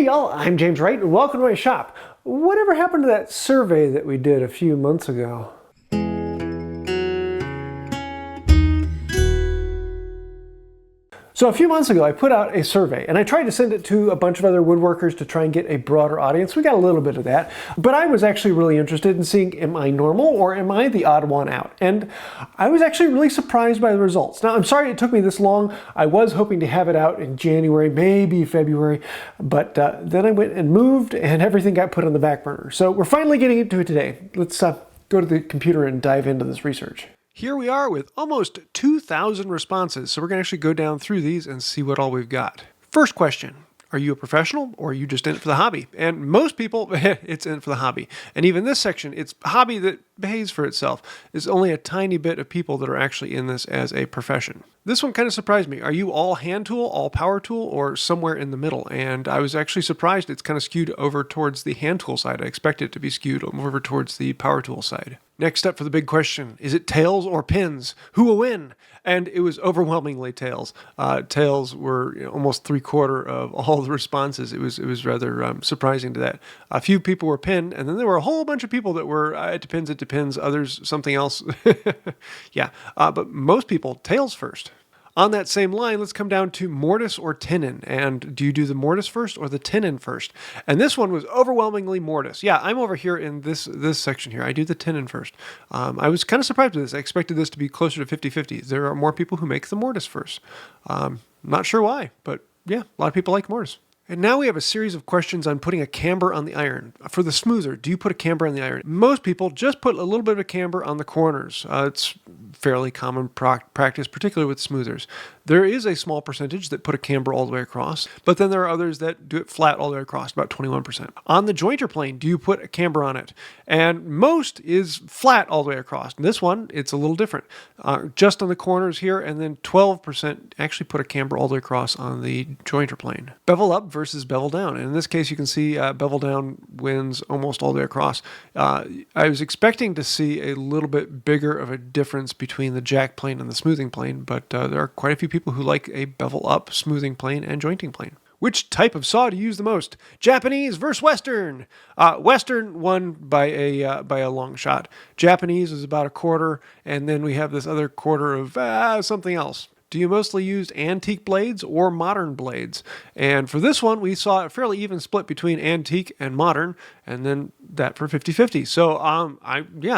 Hey y'all, I'm James Wright and welcome to my shop. Whatever happened to that survey that we did a few months ago? So a few months ago, I put out a survey and I tried to send it to a bunch of other woodworkers to try and get a broader audience. We got a little bit of that, but I was actually really interested in seeing, am I normal or am I the odd one out? And I was actually really surprised by the results. Now, I'm sorry it took me this long. I was hoping to have it out in January, maybe February, but then I went and moved and everything got put on the back burner. So we're finally getting into it today. Let's go to the computer and dive into this research. Here we are with almost 2,000 responses, so we're going to actually go down through these and see what all we've got. First question, are you a professional or are you just in it for the hobby? And most people, it's in it for the hobby. And even this section, it's a hobby that behaves for itself. There's only a tiny bit of people that are actually in this as a profession. This one kind of surprised me. Are you all hand tool, all power tool, or somewhere in the middle? And I was actually surprised it's kind of skewed over towards the hand tool side. I expected it to be skewed over towards the power tool side. Next up for the big question, is it tails or pins? Who will win? And it was overwhelmingly tails. Tails were almost 3/4 of all the responses. It was rather surprising to that. A few people were pin, and then there were a whole bunch of people that were, it depends, others something else. Yeah, but most people, tails first. On that same line, let's come down to mortise or tenon. And do you do the mortise first or the tenon first? And this one was overwhelmingly mortise. Yeah, I'm over here in this section here. I do the tenon first. I was kind of surprised with this. I expected this to be closer to 50-50. There are more people who make the mortise first. Not sure why, but yeah, a lot of people like mortise. And now we have a series of questions on putting a camber on the iron. For the smoother, do you put a camber on the iron? Most people just put a little bit of camber on the corners. It's fairly common practice, particularly with smoothers. There is a small percentage that put a camber all the way across, but then there are others that do it flat all the way across, about 21%. On the jointer plane, do you put a camber on it? And most is flat all the way across. And this one, it's a little different. Just on the corners here, and then 12% actually put a camber all the way across on the jointer plane. Bevel up versus bevel down. And in this case, you can see bevel down wins almost all the way across. I was expecting to see a little bit bigger of a difference between the jack plane and the smoothing plane, but there are quite a few people who like a bevel up smoothing plane and jointing plane. Which type of saw do you use the most? Japanese versus Western. Western won by a long shot. Japanese is about 1/4, and then we have this other 1/4 of something else. Do you mostly use antique blades or modern blades? And for this one, we saw a fairly even split between antique and modern, and then that for 50-50. So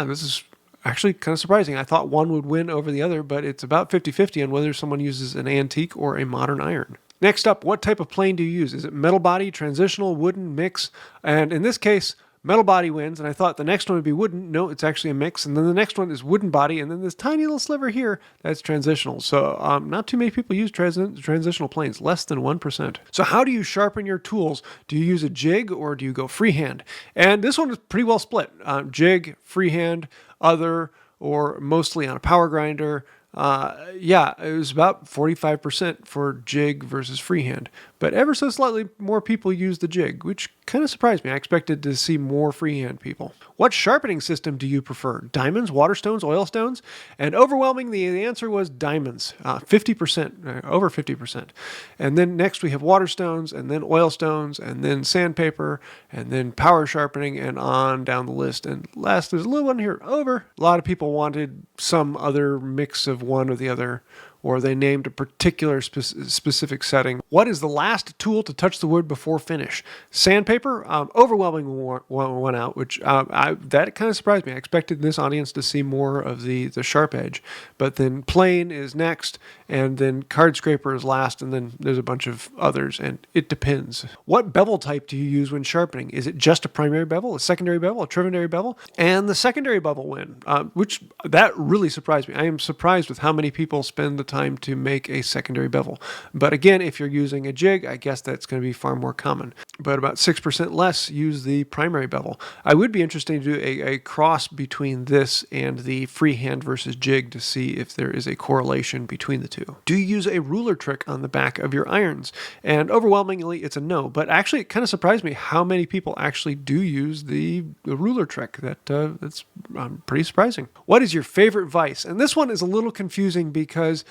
this is actually kind of surprising. I thought one would win over the other, but it's about 50-50 on whether someone uses an antique or a modern iron. Next up, what type of plane do you use? Is it metal body, transitional, wooden, mix? And in this case, metal body wins, and I thought the next one would be wooden. No, it's actually a mix. And then the next one is wooden body, and then this tiny little sliver here, that's transitional. So not too many people use transitional planes, less than 1%. So how do you sharpen your tools? Do you use a jig or do you go freehand? And this one is pretty well split. Jig, freehand, other, or mostly on a power grinder. It was about 45% for jig versus freehand, but ever so slightly more people use the jig, which kind of surprised me. I expected to see more freehand people. What sharpening system do you prefer? Diamonds, water stones, oil stones? And overwhelmingly, the answer was diamonds, 50%, over 50%. And then next we have water stones, and then oil stones, and then sandpaper, and then power sharpening, and on down the list. And last, there's a little one here, over. A lot of people wanted some other mix of one or the other, or they named a particular specific setting. What is the last tool to touch the wood before finish? Sandpaper, overwhelming one out, which that kind of surprised me. I expected this audience to see more of the sharp edge, but then plane is next, and then card scraper is last, and then there's a bunch of others, and it depends. What bevel type do you use when sharpening? Is it just a primary bevel, a secondary bevel, a terminary bevel? And the secondary bevel win, which that really surprised me. I am surprised with how many people spend the time to make a secondary bevel. But again, if you're using a jig, I guess that's going to be far more common. But about 6% less use the primary bevel. I would be interested to do a cross between this and the freehand versus jig to see if there is a correlation between the two. Do you use a ruler trick on the back of your irons? And overwhelmingly, it's a no. But actually, it kind of surprised me how many people actually do use the ruler trick. That's pretty surprising. What is your favorite vise? And this one is a little confusing because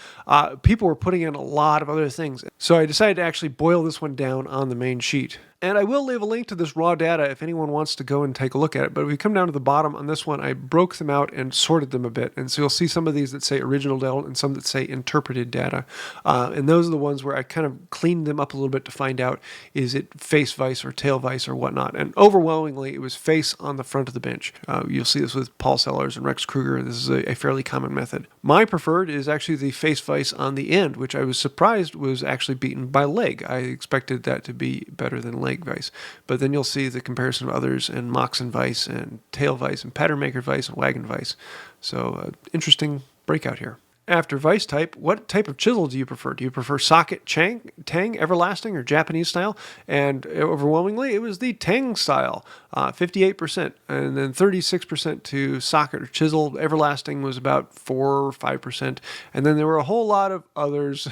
people were putting in a lot of other things. So I decided to actually boil this one down on the main sheet. And I will leave a link to this raw data if anyone wants to go and take a look at it. But if we come down to the bottom on this one, I broke them out and sorted them a bit. And so you'll see some of these that say original data and some that say interpreted data. And those are the ones where I kind of cleaned them up a little bit to find out, is it face vise or tail vise or whatnot. And overwhelmingly, it was face on the front of the bench. You'll see this with Paul Sellers and Rex Kruger. This is a fairly common method. My preferred is actually the face vise on the end, which I was surprised was actually beaten by leg. I expected that to be better than leg vise. But then you'll see the comparison of others and Moxon vise and tail vise and pattern maker vise and wagon vise. So interesting breakout here. After vise type, what type of chisel do you prefer? Do you prefer socket, tang, everlasting, or Japanese style? And overwhelmingly, it was the tang style, 58%. And then 36% to socket or chisel. Everlasting was about 4 or 5%. And then there were a whole lot of others.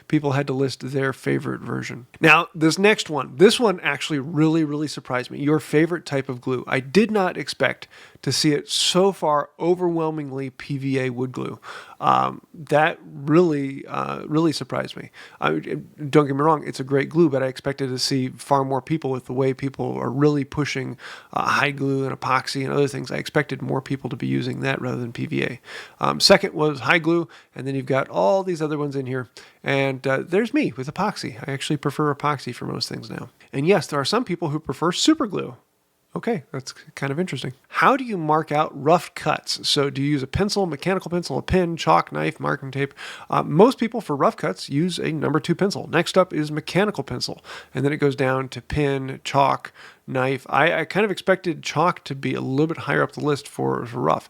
People had to list their favorite version. Now, this next one, this one actually really surprised me. Your favorite type of glue. I did not expect to see it so far overwhelmingly PVA wood glue. That really surprised me. Don't get me wrong, it's a great glue, but I expected to see far more people with the way people are really pushing hide glue and epoxy and other things. I expected more people to be using that rather than PVA. Second was hide glue, and then you've got all these other ones in here. And there's me with epoxy. I actually prefer epoxy for most things now. And yes, there are some people who prefer super glue. Okay, that's kind of interesting. How do you mark out rough cuts? So do you use a pencil, mechanical pencil, a pen, chalk, knife, marking tape? Most people for rough cuts use a number 2 pencil. Next up is mechanical pencil. And then it goes down to pen, chalk, knife. I kind of expected chalk to be a little bit higher up the list for rough.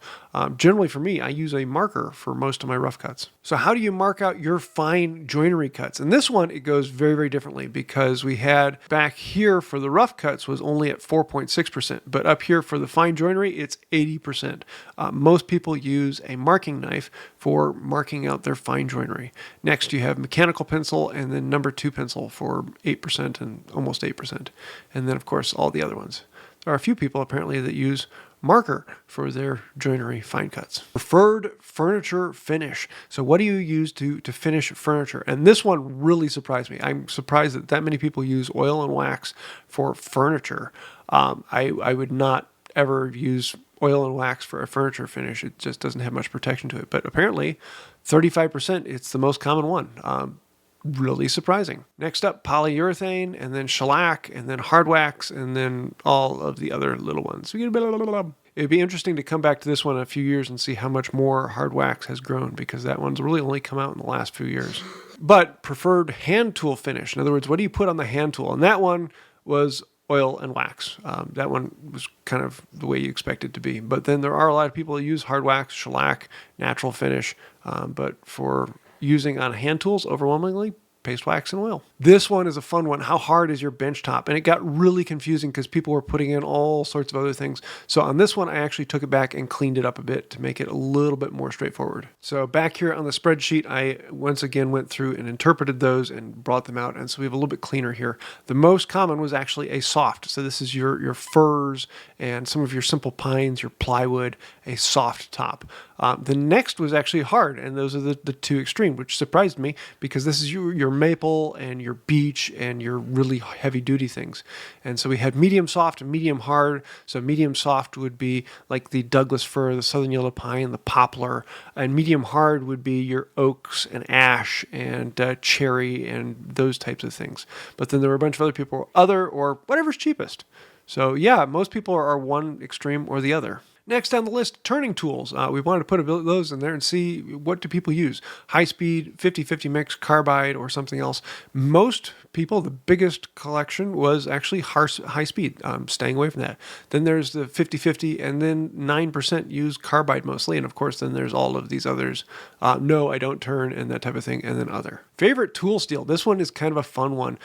Generally for me, I use a marker for most of my rough cuts. So how do you mark out your fine joinery cuts? And this one, it goes very differently, because we had back here for the rough cuts was only at 4.6%, but up here for the fine joinery, it's 80%. Most people use a marking knife for marking out their fine joinery. Next, you have mechanical pencil, and then number 2 pencil for 8% and almost 8%. And then, of course, all the other ones. There are a few people apparently that use marker for their joinery fine cuts. Preferred furniture finish. So what do you use to finish furniture? And this one really surprised me. I'm surprised that many people use oil and wax for furniture. I would not ever use oil and wax for a furniture finish. It just doesn't have much protection to it. But apparently 35%, it's the most common one. Really surprising. Next up, polyurethane, and then shellac, and then hard wax, and then all of the other little ones. It'd be interesting to come back to this one in a few years and see how much more hard wax has grown, because that one's really only come out in the last few years. But preferred hand tool finish. In other words, what do you put on the hand tool? And that one was oil and wax. That one was kind of the way you expect it to be. But then there are a lot of people who use hard wax, shellac, natural finish, but for using on hand tools, overwhelmingly, paste wax and oil. This one is a fun one. How hard is your bench top? And it got really confusing because people were putting in all sorts of other things. So on this one, I actually took it back and cleaned it up a bit to make it a little bit more straightforward. So back here on the spreadsheet, I once again went through and interpreted those and brought them out. And so we have a little bit cleaner here. The most common was actually a soft. So this is your firs and some of your simple pines, your plywood, a soft top. The next was actually hard, and those are the two extreme, which surprised me because this is your maple and your beech and your really heavy duty things. And so we had medium soft and medium hard. So medium soft would be like the Douglas fir, the southern yellow pine, the poplar, and medium hard would be your oaks and ash and cherry and those types of things. But then there were a bunch of other people, or whatever's cheapest. So yeah, most people are one extreme or the other. Next on the list, turning tools. We wanted to put those in there and see what do people use. High speed, 50-50 mix, carbide, or something else. Most people, the biggest collection was actually high speed, staying away from that. Then there's the 50-50, and then 9% use carbide mostly. And of course, then there's all of these others. No, I don't turn, and that type of thing, and then other. Favorite tool steel. This one is kind of a fun one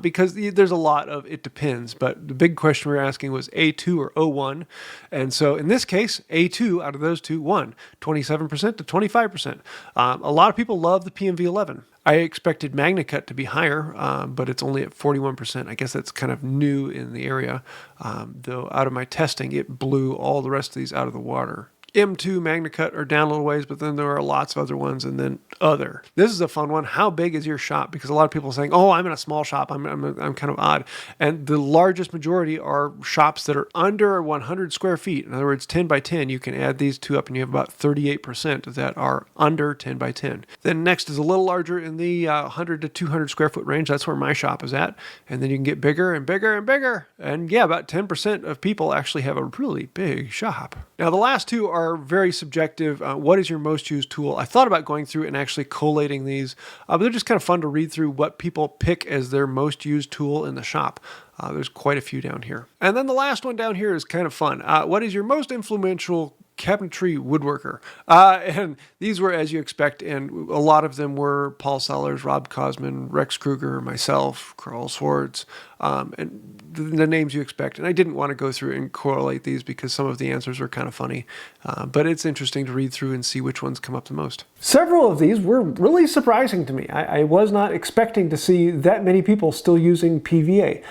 because there's a lot of it depends. But the big question we were asking was A2 or O1. And so in this case, A2 out of those two won 27% to 25%. A lot of people love the PMV11. I expected MagnaCut to be higher, but it's only at 41%. I guess that's kind of new in the area. Though out of my testing, it blew all the rest of these out of the water. M2 MagnaCut are down a little ways, but then there are lots of other ones, and then other. This is a fun one. How big is your shop? Because a lot of people are saying, oh, I'm in a small shop. I'm kind of odd. And the largest majority are shops that are under 100 square feet. In other words, 10 by 10. You can add these two up and you have about 38% that are under 10 by 10. Then next is a little larger in the 100 to 200 square foot range. That's where my shop is at. And then you can get bigger and bigger and bigger. And yeah, about 10% of people actually have a really big shop. Now, the last two are very subjective. What is your most used tool? I thought about going through and actually collating these, but they're just kind of fun to read through what people pick as their most used tool in the shop. There's quite a few down here. And then the last one down here is kind of fun. What is your most influential cabinetry woodworker? And these were as you expect, and a lot of them were Paul Sellers, Rob Cosman, Rex Kruger, myself, Carl Swartz, and the names you expect. And I didn't want to go through and correlate these because some of the answers were kind of funny, but it's interesting to read through and see which ones come up the most. Several of these were really surprising to me. I was not expecting to see that many people still using PVA.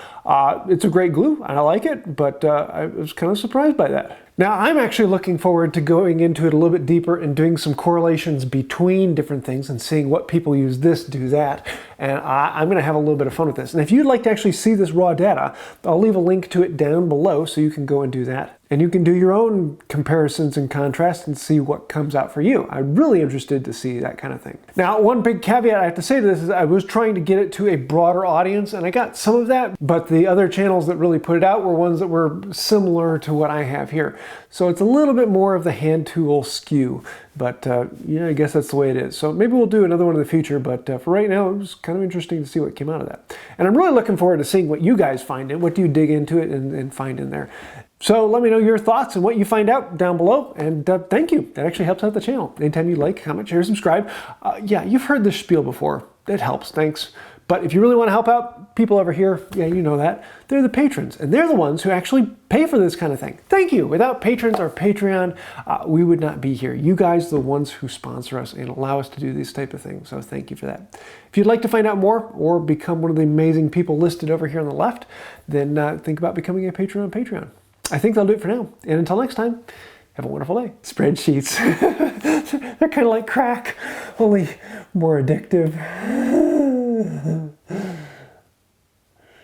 It's a great glue, and I like it, but I was kind of surprised by that. Now, I'm actually looking forward to going into it a little bit deeper and doing some correlations between different things and seeing what people use this, do that, and I'm going to have a little bit of fun with this. And if you'd like to actually see this raw data, I'll leave a link to it down below so you can go and do that. And you can do your own comparisons and contrasts and see what comes out for you. I'm really interested to see that kind of thing. Now, one big caveat I have to say to this is I was trying to get it to a broader audience, and I got some of that, but the other channels that really put it out were ones that were similar to what I have here. So it's a little bit more of the hand tool skew, but yeah, I guess that's the way it is. So maybe we'll do another one in the future, but for right now, it was kind of interesting to see what came out of that. And I'm really looking forward to seeing what you guys find in. What do you dig into it and find in there? So let me know your thoughts and what you find out down below, and thank you. That actually helps out the channel. Anytime you like, comment, share, subscribe. Yeah, you've heard this spiel before. It helps, thanks. But if you really want to help out people over here, yeah, you know that. They're the patrons, and they're the ones who actually pay for this kind of thing. Thank you. Without patrons or Patreon, we would not be here. You guys are the ones who sponsor us and allow us to do these type of things, so thank you for that. If you'd like to find out more or become one of the amazing people listed over here on the left, then think about becoming a patron on Patreon. I think that'll do it for now. And until next time, have a wonderful day. Spreadsheets. They're kind of like crack, only more addictive.